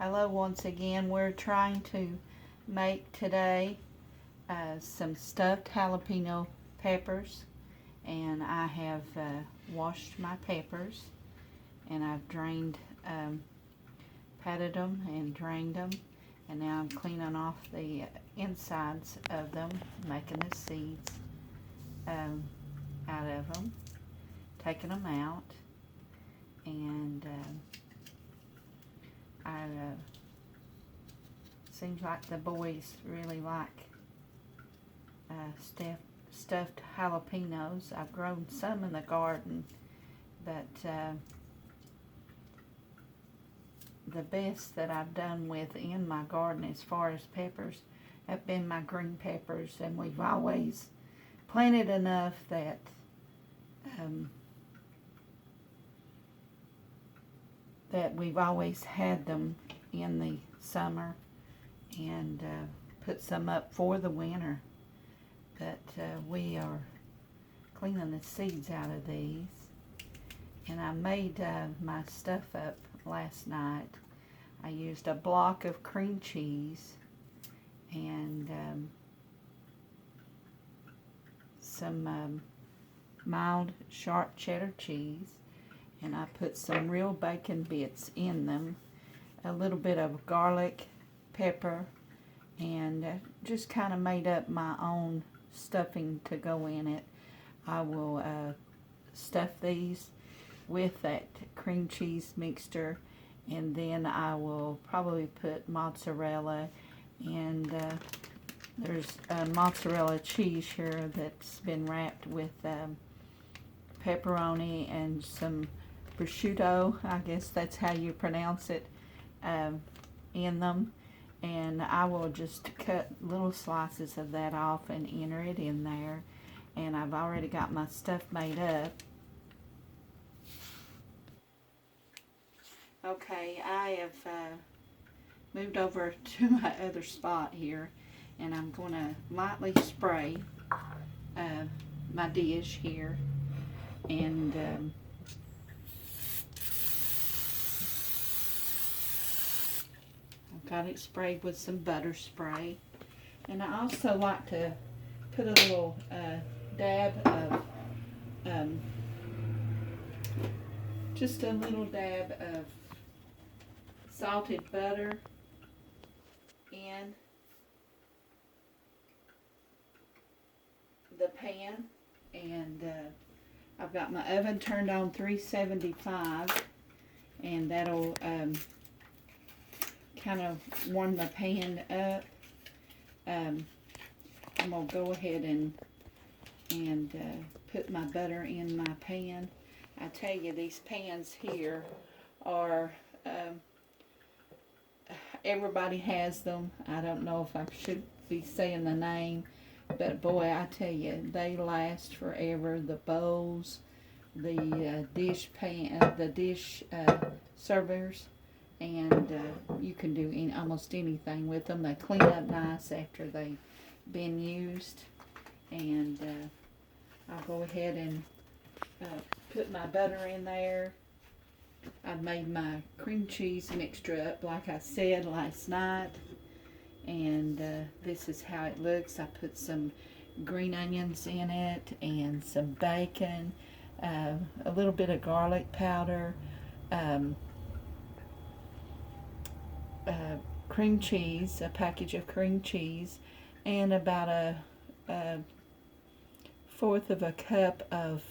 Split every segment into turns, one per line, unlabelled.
Hello once again. We're trying to make today some stuffed jalapeno peppers, and I have washed my peppers and I've patted them and drained them, and now I'm cleaning off the insides of them, making the seeds out of them, taking them out, and seems like the boys really like stuffed jalapenos. I've grown some in the garden, but the best that I've done with in my garden as far as peppers have been my green peppers, and we've always planted enough that we've always had them in the summer, and put some up for the winter. But we are cleaning the seeds out of these, and I made my stuff up last night. I used a block of cream cheese and some mild sharp cheddar cheese, and I put some real bacon bits in them, a little bit of garlic, pepper, and just kind of made up my own stuffing to go in it. I will stuff these with that cream cheese mixture, and then I will probably put mozzarella, and there's mozzarella cheese here that's been wrapped with pepperoni and some prosciutto, I guess that's how you pronounce it, in them. And I will just cut little slices of that off and enter it in there. And I've already got my stuff made up. Okay, I have moved over to my other spot here, and I'm going to lightly spray my dish here, and I've got it sprayed with some butter spray. And I also like to put a little dab of just a little dab of salted butter in the pan, and I've got my oven turned on 375, and that'll kind of warm the pan up. I'm gonna go ahead and put my butter in my pan. I tell you, these pans here are everybody has them. I don't know if I should be saying the name, but boy, I tell you, they last forever. The bowls, the dish servers, and you can do almost anything with them. They clean up nice after they've been used. And I'll go ahead and put my butter in there. I've made my cream cheese mixture up like I said last night, and this is how it looks. I put some green onions in it, and some bacon, a little bit of garlic powder, cream cheese, a package of cream cheese, and about a fourth of a cup of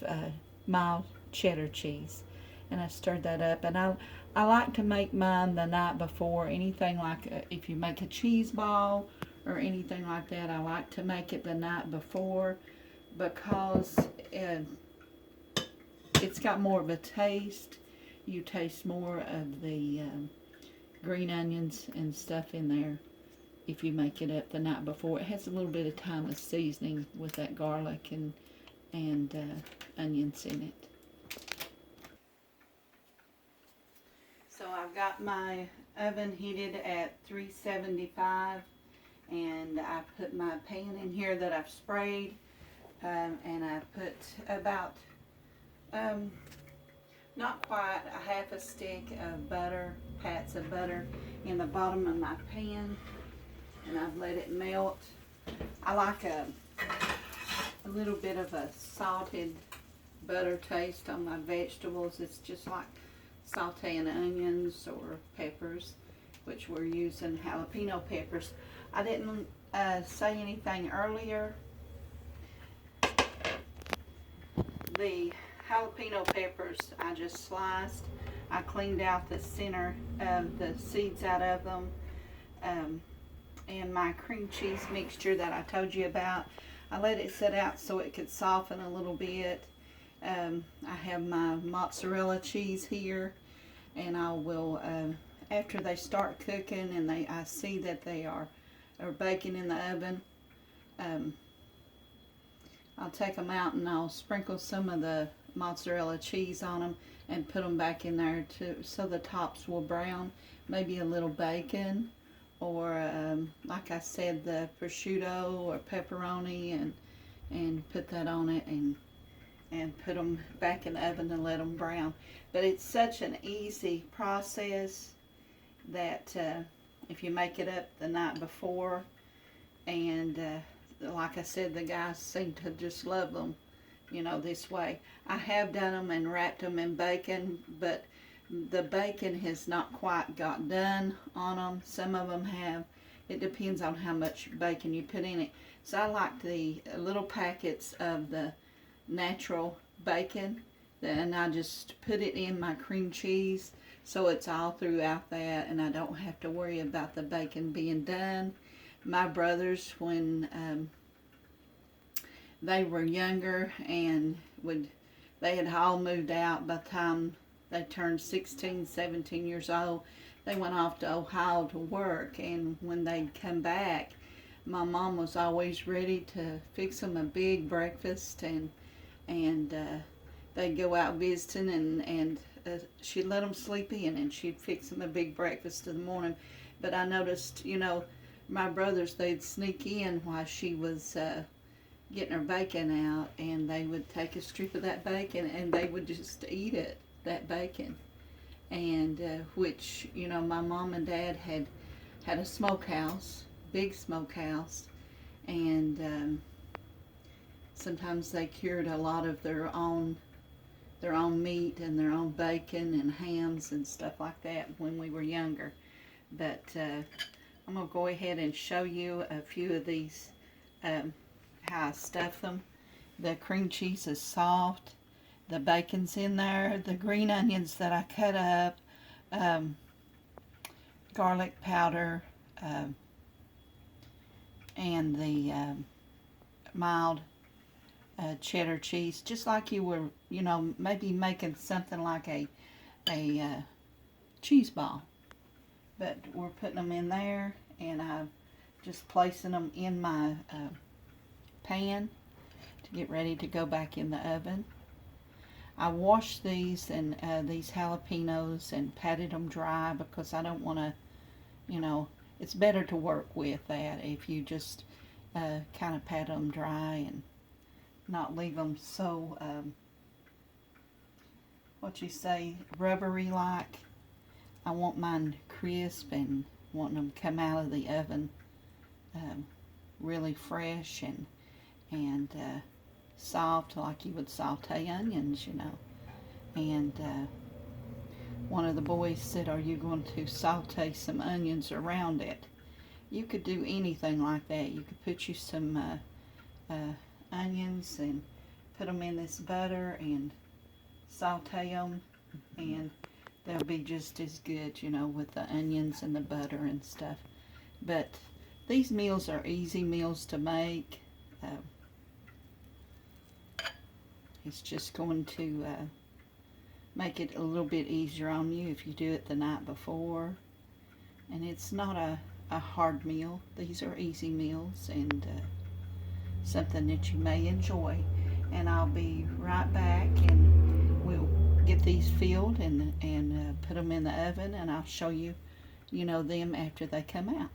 mild cheddar cheese. And I stirred that up, and I like to make mine the night before. Anything like if you make a cheese ball or anything like that, I like to make it the night before, because it's got more of a taste. You taste more of the green onions and stuff in there if you make it up the night before. It has a little bit of time of seasoning with that garlic and onions in it. So I've got my oven heated at 375, and I put my pan in here that I've sprayed, and I put about not quite a half a stick of butter pats of butter in the bottom of my pan, and I've let it melt. I like a little bit of a salted butter taste on my vegetables. It's just like sauteing onions or peppers, which we're using jalapeno peppers. I didn't say anything earlier. The jalapeno peppers I just sliced. I cleaned out the center of the seeds out of them. And my cream cheese mixture that I told you about, I let it sit out so it could soften a little bit. I have my mozzarella cheese here, and I will, after they start cooking and I see that they are baking in the oven, I'll take them out and I'll sprinkle some of the mozzarella cheese on them and put them back in there too, so the tops will brown. Maybe a little bacon, or like I said, the prosciutto or pepperoni, and put that on it and put them back in the oven and let them brown. But it's such an easy process that if you make it up the night before, and like I said, the guys seem to just love them, you know, this way. I have done them and wrapped them in bacon, but the bacon has not quite got done on them. Some of them have. It depends on how much bacon you put in it. So I like the little packets of the natural bacon, and I just put it in my cream cheese so it's all throughout that, and I don't have to worry about the bacon being done. My brothers, when they were younger and they had all moved out by the time they turned 16, 17 years old. They went off to Ohio to work, and when they'd come back, my mom was always ready to fix them a big breakfast, and they'd go out visiting, and she'd let them sleep in, and she'd fix them a big breakfast in the morning. But I noticed, you know, my brothers, they'd sneak in while she was getting her bacon out, and they would take a strip of that bacon and they would just eat it, that bacon. And which, you know, my mom and dad had a smokehouse, big smokehouse, and sometimes they cured a lot of their own meat and their own bacon and hams and stuff like that when we were younger. But I'm going to go ahead and show you a few of these, how I stuff them. The cream cheese is soft. The bacon's in there. The green onions that I cut up. Garlic powder. And the mild cheddar cheese. Just like you were, you know, maybe making something like a cheese ball. But we're putting them in there, and I'm just placing them in my pan to get ready to go back in the oven. I washed these and these jalapenos and patted them dry because I don't want to, you know, it's better to work with that if you just kind of pat them dry and not leave them so, what you say, rubbery like. I want mine crisp and wanting them to come out of the oven really fresh and soft, like you would saute onions, you know. And one of the boys said, "Are you going to saute some onions around it?" You could do anything like that. You could put you some onions and put them in this butter and saute them, and they'll be just as good, you know, with the onions and the butter and stuff. But these meals are easy meals to make. It's just going to make it a little bit easier on you if you do it the night before. And it's not a hard meal. These are easy meals, and something that you may enjoy. And I'll be right back, and we'll get these filled and put them in the oven, and I'll show you, you know, them after they come out.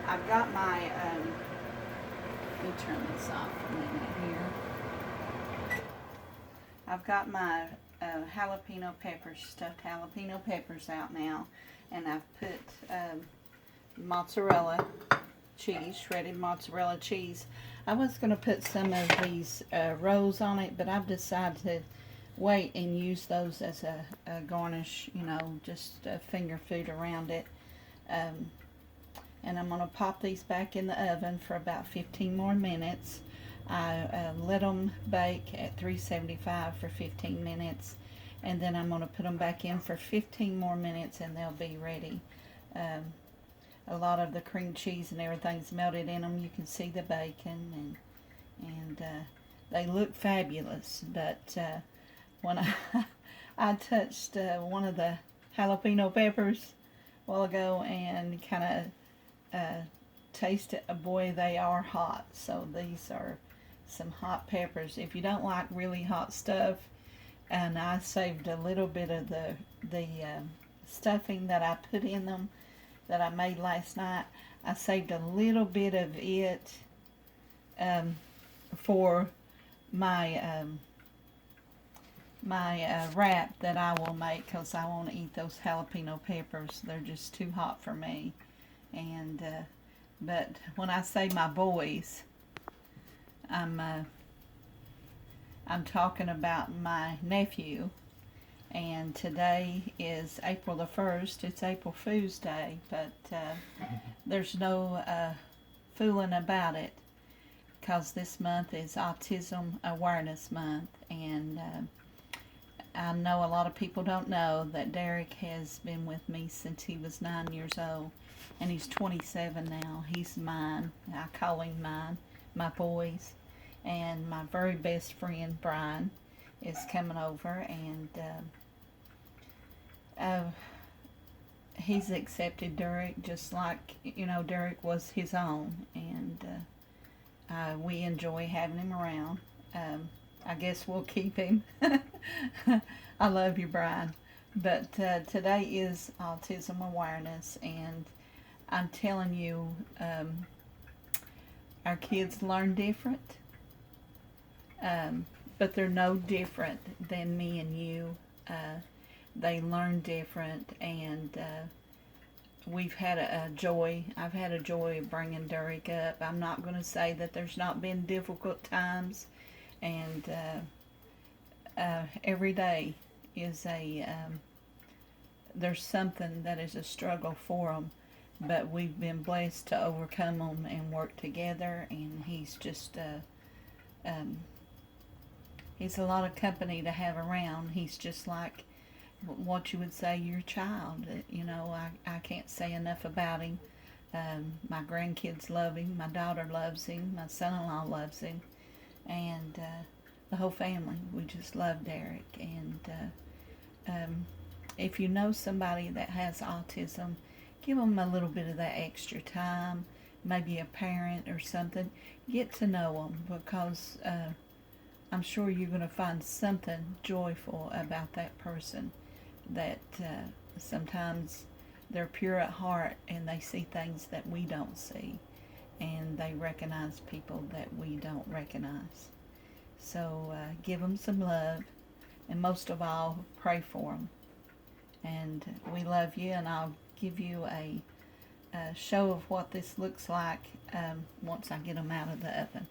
I've got my, let me turn this off a minute here. I've got my jalapeno peppers, stuffed jalapeno peppers out now, and I've put mozzarella cheese, shredded mozzarella cheese. I was going to put some of these rolls on it, but I've decided to wait and use those as a garnish, you know, just finger food around it. And I'm going to pop these back in the oven for about 15 more minutes. I let them bake at 375 for 15 minutes, and then I'm going to put them back in for 15 more minutes and they'll be ready. A lot of the cream cheese and everything's melted in them. You can see the bacon, and they look fabulous. But when I touched one of the jalapeno peppers a while ago and kind of tasted, boy, they are hot. So these are some hot peppers. If you don't like really hot stuff, and I saved a little bit of the stuffing that I put in them that I made last night. I saved a little bit of it for my wrap that I will make, because I want to eat those jalapeno peppers. They're just too hot for me. And but when I say my boys, I'm talking about my nephew. And today is April the 1st. It's April Fool's Day, but there's no fooling about it, because this month is Autism Awareness Month. And I know a lot of people don't know that Derek has been with me since he was 9 years old, and he's 27 now. He's mine. I call him mine, my boys. And my very best friend, Brian, is coming over, and he's accepted Derek just like, you know, Derek was his own, and we enjoy having him around. I guess we'll keep him. I love you, Brian. But today is Autism Awareness, and I'm telling you, our kids learn different. But they're no different than me and you. They learn different, and we've had a joy. I've had a joy of bringing Derek up. I'm not going to say that there's not been difficult times, and every day is there's something that is a struggle for them, but we've been blessed to overcome them and work together, and he's just he's a lot of company to have around. He's just like what you would say your child. You know, I can't say enough about him. My grandkids love him. My daughter loves him. My son-in-law loves him. And the whole family, we just love Derek. And if you know somebody that has autism, give them a little bit of that extra time. Maybe a parent or something. Get to know them, because I'm sure you're going to find something joyful about that person, that sometimes they're pure at heart and they see things that we don't see, and they recognize people that we don't recognize. So give them some love, and most of all, pray for them. And we love you, and I'll give you a show of what this looks like once I get them out of the oven.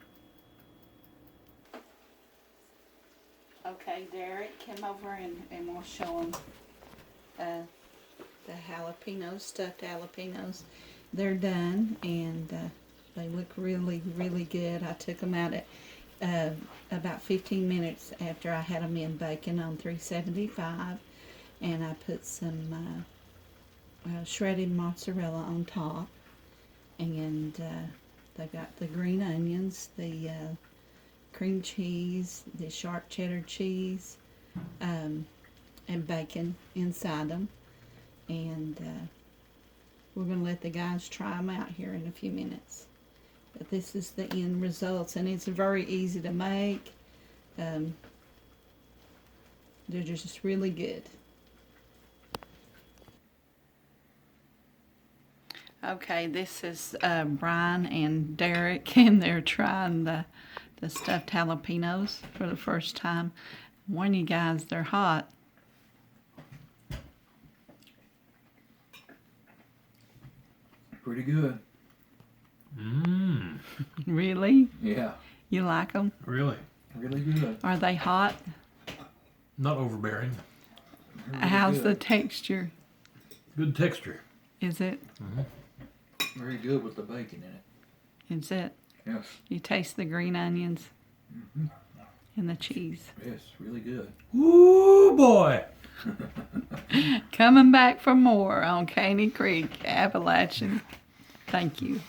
Okay, Derek, come over and we'll show them the jalapenos, stuffed jalapenos. They're done, and they look really, really good. I took them out at about 15 minutes after I had them in bacon on 375, and I put some shredded mozzarella on top, and they've got the green onions, the cream cheese, the sharp cheddar cheese, and bacon inside them. And we're going to let the guys try them out here in a few minutes. But this is the end results, and it's very easy to make. They're just really good. Okay, this is Brian and Derek, and they're trying the stuffed jalapenos for the first time. Warn you guys, they're hot.
Pretty good.
Mmm.
Really?
Yeah.
You like them?
Really?
Really good.
Are they hot?
Not overbearing.
Really
How's
good.
the texture?
Good texture.
Is it?
Very good with the bacon in it.
Is it?
Yes.
You taste the green onions and the cheese.
Yes, really good.
Woo boy!
Coming back for more on Caney Creek, Appalachian. Thank you.